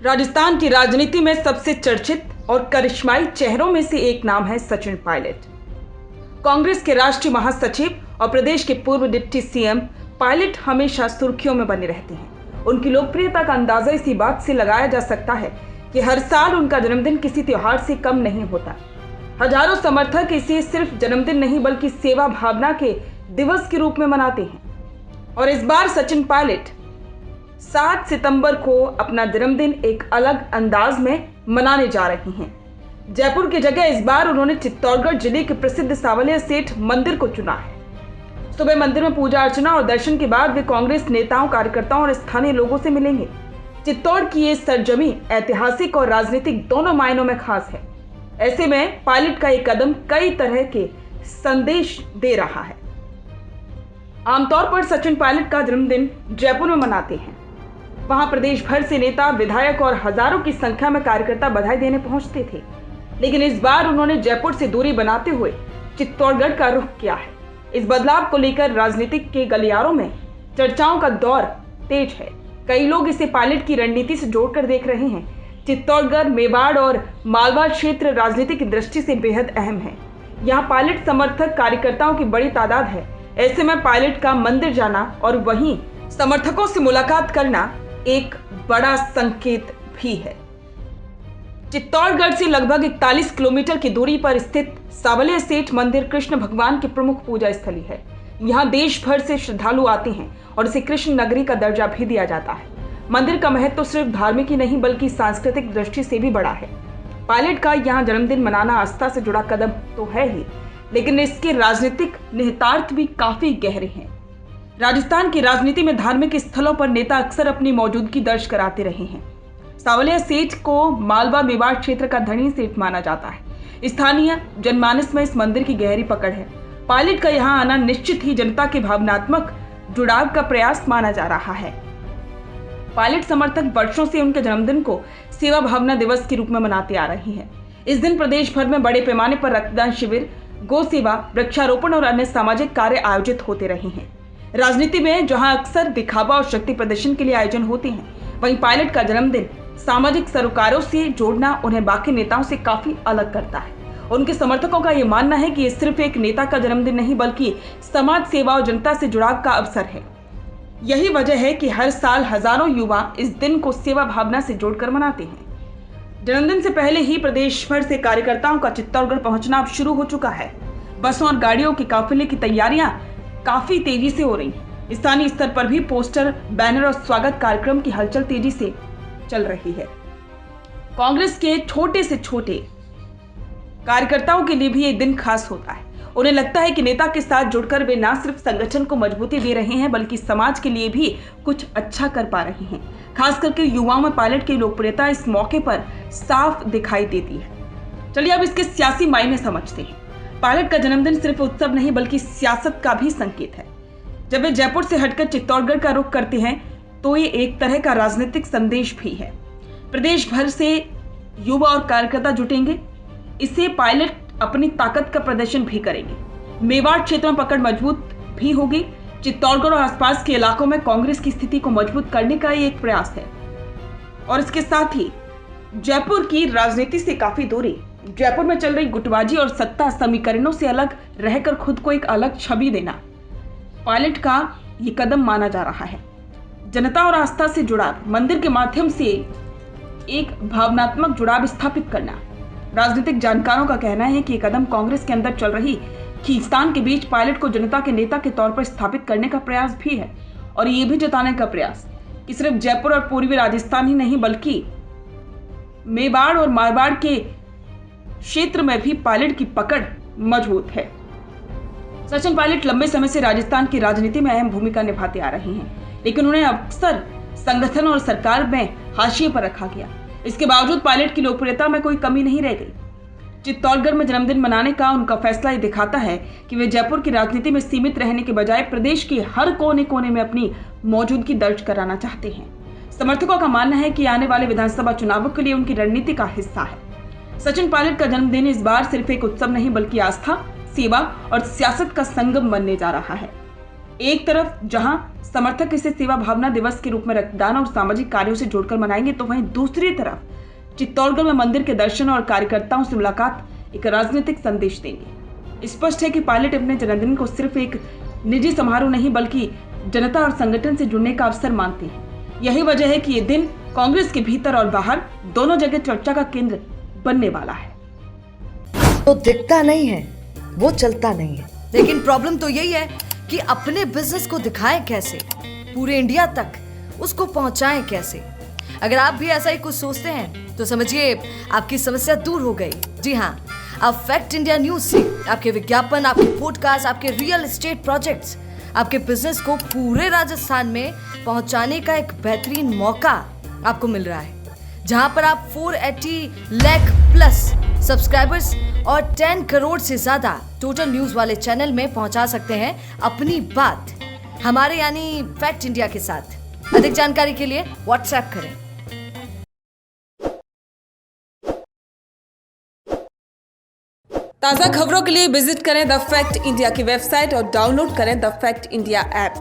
राजस्थान की राजनीति में सबसे चर्चित और करिश्माई चेहरों में से एक नाम है सचिन पायलट। कांग्रेस के राष्ट्रीय महासचिव और प्रदेश के पूर्व डिप्टी सीएम पायलट हमेशा सुर्खियों में बने रहते हैं। उनकी लोकप्रियता का अंदाजा इसी बात से लगाया जा सकता है कि हर साल उनका जन्मदिन किसी त्योहार से कम नहीं होता। हजारों समर्थक इसे सिर्फ जन्मदिन नहीं बल्कि सेवा भावना के दिवस के रूप में मनाते हैं। और इस बार सचिन पायलट 7 सितंबर को अपना जन्मदिन एक अलग अंदाज में मनाने जा रही हैं। जयपुर की जगह इस बार उन्होंने चित्तौड़गढ़ जिले के प्रसिद्ध सावलिया सेठ मंदिर को चुना है। सुबह मंदिर में पूजा अर्चना और दर्शन के बाद वे कांग्रेस नेताओं, कार्यकर्ताओं और स्थानीय लोगों से मिलेंगे। चित्तौड़ की ये सरजमी ऐतिहासिक और राजनीतिक दोनों मायनों में खास है। ऐसे में पायलट का ये कदम कई तरह के संदेश दे रहा है। आमतौर पर सचिन पायलट का जन्मदिन जयपुर में मनाते हैं। वहां प्रदेश भर से नेता, विधायक और हजारों की संख्या में कार्यकर्ता बधाई देने पहुंचते थे, लेकिन इस बार उन्होंने जयपुर से दूरी बनाते हुए चित्तौड़गढ़ का रुख किया है। इस बदलाव को लेकर राजनीतिक के गलियारों में चर्चाओं का दौर तेज है। कई लोग इसे पायलट की रणनीति से जोड़कर देख रहे हैं। चित्तौड़गढ़, मेवाड़ और मालवा क्षेत्र राजनीतिक दृष्टि से बेहद अहम है। यहाँ पायलट समर्थक कार्यकर्ताओं की बड़ी तादाद है। ऐसे में पायलट का मंदिर जाना और वहीं समर्थकों से मुलाकात करना एक बड़ा संकेत भी है। चित्तौड़गढ़ से लगभग 41 किलोमीटर की दूरी पर स्थित सावलिया सेठ मंदिर कृष्ण भगवान की प्रमुख पूजा स्थली है। यहाँ देश भर से श्रद्धालु आते हैं और इसे कृष्ण नगरी का दर्जा भी दिया जाता है। मंदिर का महत्व तो सिर्फ धार्मिक ही नहीं बल्कि सांस्कृतिक दृष्टि से भी बड़ा है। पायलट का यहाँ जन्मदिन मनाना आस्था से जुड़ा कदम तो है ही, लेकिन इसके राजनीतिक निहितार्थ भी काफी गहरे हैं। राजस्थान की राजनीति में धार्मिक स्थलों पर नेता अक्सर अपनी मौजूदगी दर्ज कराते रहे हैं। सावलिया सेठ को मालवा मेवाड़ क्षेत्र का धनी सेठ माना जाता है। स्थानीय जनमानस में इस मंदिर की गहरी पकड़ है। पायलट का यहाँ आना निश्चित ही जनता के भावनात्मक जुड़ाव का प्रयास माना जा रहा है। पायलट समर्थक वर्षों से उनके जन्मदिन को सेवा भावना दिवस के रूप में मनाते आ रहे हैं। इस दिन प्रदेश भर में बड़े पैमाने पर रक्तदान शिविर, गौ सेवा, वृक्षारोपण और अन्य सामाजिक कार्य आयोजित होते रहे हैं। राजनीति में जहां अक्सर दिखावा और शक्ति प्रदर्शन के लिए आयोजन होते हैं, वहीं पायलट का जन्मदिन सामाजिक सरोकारों से जोड़ना उन्हें बाकी नेताओं से काफी अलग करता है। उनके समर्थकों का ये मानना है कि ये सिर्फ एक नेता का जन्मदिन नहीं बल्कि समाज सेवा और जनता से जुड़ाव का अवसर है। यही वजह है कि हर साल हजारों युवा इस दिन को सेवा भावना से जोड़कर मनाते हैं। जन्मदिन से पहले ही प्रदेश भर से कार्यकर्ताओं का चित्तौड़गढ़ पहुंचना अब शुरू हो चुका है। बसों और गाड़ियों के काफिले की तैयारियां काफी तेजी से हो रही है। स्थानीय स्तर पर भी पोस्टर, बैनर और स्वागत कार्यक्रम की हलचल तेजी से चल रही है। कांग्रेस के छोटे से छोटे कार्यकर्ताओं के लिए भी ये दिन खास होता है। उन्हें लगता है कि नेता के साथ जुड़कर वे न सिर्फ संगठन को मजबूती दे रहे हैं बल्कि समाज के लिए भी कुछ अच्छा कर पा रहे हैं। खास करके युवाओं में पायलट की लोकप्रियता इस मौके पर साफ दिखाई देती है। चलिए अब इसके सियासी मायने समझते हैं। पायलट का जन्मदिन सिर्फ उत्सव नहीं बल्कि सियासत का भी संकेत है। जब वे जयपुर से हटकर चित्तौड़गढ़ का रुख करते हैं तो ये एक तरह का राजनीतिक संदेश भी है। प्रदेश भर से युवा और कार्यकर्ता जुटेंगे। इससे पायलट अपनी ताकत का प्रदर्शन भी करेंगे। मेवाड़ क्षेत्र में पकड़ मजबूत भी होगी। चित्तौड़गढ़ और आसपास के इलाकों में कांग्रेस की स्थिति को मजबूत करने का ये एक प्रयास है। और इसके साथ ही जयपुर की राजनीति से काफी दूरी, जयपुर में चल रही गुटबाजी और सत्ता समीकरणों से अलग रहकर खुद को एक अलग छवि देना पायलट का ये कदम माना जा रहा है। जनता और आस्था से जुड़ाव, मंदिर के माध्यम से एक भावनात्मक जुड़ाव स्थापित करना। राजनीतिक जानकारों का कहना है कि ये कदम कांग्रेस के अंदर चल रही खींचतान के बीच पायलट को जनता के नेता के तौर पर स्थापित करने का प्रयास भी है और ये भी जताने का प्रयास कि सिर्फ जयपुर और पूर्वी राजस्थान ही नहीं बल्कि मेवाड़ और मारवाड़ के क्षेत्र में भी पायलट की पकड़ मजबूत है। सचिन पायलट लंबे समय से राजस्थान की राजनीति में अहम भूमिका निभाते आ रहे हैं, लेकिन उन्हें अक्सर संगठन और सरकार में हाशिए पर रखा गया। इसके बावजूद पायलट की लोकप्रियता में कोई कमी नहीं रह गई। चित्तौड़गढ़ में जन्मदिन मनाने का उनका फैसला ये दिखाता है कि वे जयपुर की राजनीति में सीमित रहने के बजाय प्रदेश के हर कोने कोने में अपनी मौजूदगी दर्ज कराना चाहते हैं। समर्थकों का मानना है कि आने वाले विधानसभा चुनावों के लिए उनकी रणनीति का हिस्सा है। सचिन पायलट का जन्मदिन इस बार सिर्फ एक उत्सव नहीं बल्कि आस्था, सेवा और सियासत का संगम बनने जा रहा है। एक तरफ जहां समर्थक इसे सेवा भावना दिवस के रूप में रक्तदान और सामाजिक कार्यों से जोड़कर मनाएंगे, तो वहीं दूसरी तरफ चित्तौड़गढ़ में मंदिर के दर्शन और कार्यकर्ताओं से मुलाकात एक राजनीतिक संदेश देंगे। स्पष्ट है कि पायलट अपने जन्मदिन को सिर्फ एक निजी समारोह नहीं बल्कि जनता और संगठन से जुड़ने का अवसर मानते हैं। यही वजह है कि ये दिन कांग्रेस के भीतर और बाहर दोनों जगह चर्चा का केंद्र बनने वाला है। तो दिखता नहीं है, वो चलता नहीं है, लेकिन प्रॉब्लम तो यही है कि अपने बिजनेस को दिखाएं कैसे, पूरे इंडिया तक उसको पहुंचाएं कैसे। अगर आप भी ऐसा ही कुछ सोचते हैं तो समझिए आपकी समस्या दूर हो गई। जी हाँ, अब फैक्ट इंडिया न्यूज से आपके विज्ञापन, आपके पॉडकास्ट, आपके रियल एस्टेट प्रोजेक्ट्स, आपके बिजनेस को पूरे राजस्थान में पहुंचाने का एक बेहतरीन मौका आपको मिल रहा है, जहां पर आप 480 लाख प्लस सब्सक्राइबर्स और 10 करोड़ से ज्यादा टोटल न्यूज वाले चैनल में पहुंचा सकते हैं अपनी बात हमारे यानी फैक्ट इंडिया के साथ। अधिक जानकारी के लिए व्हाट्सएप करें। ताज़ा खबरों के लिए विजिट करें द फैक्ट इंडिया की वेबसाइट और डाउनलोड करें द फैक्ट इंडिया ऐप।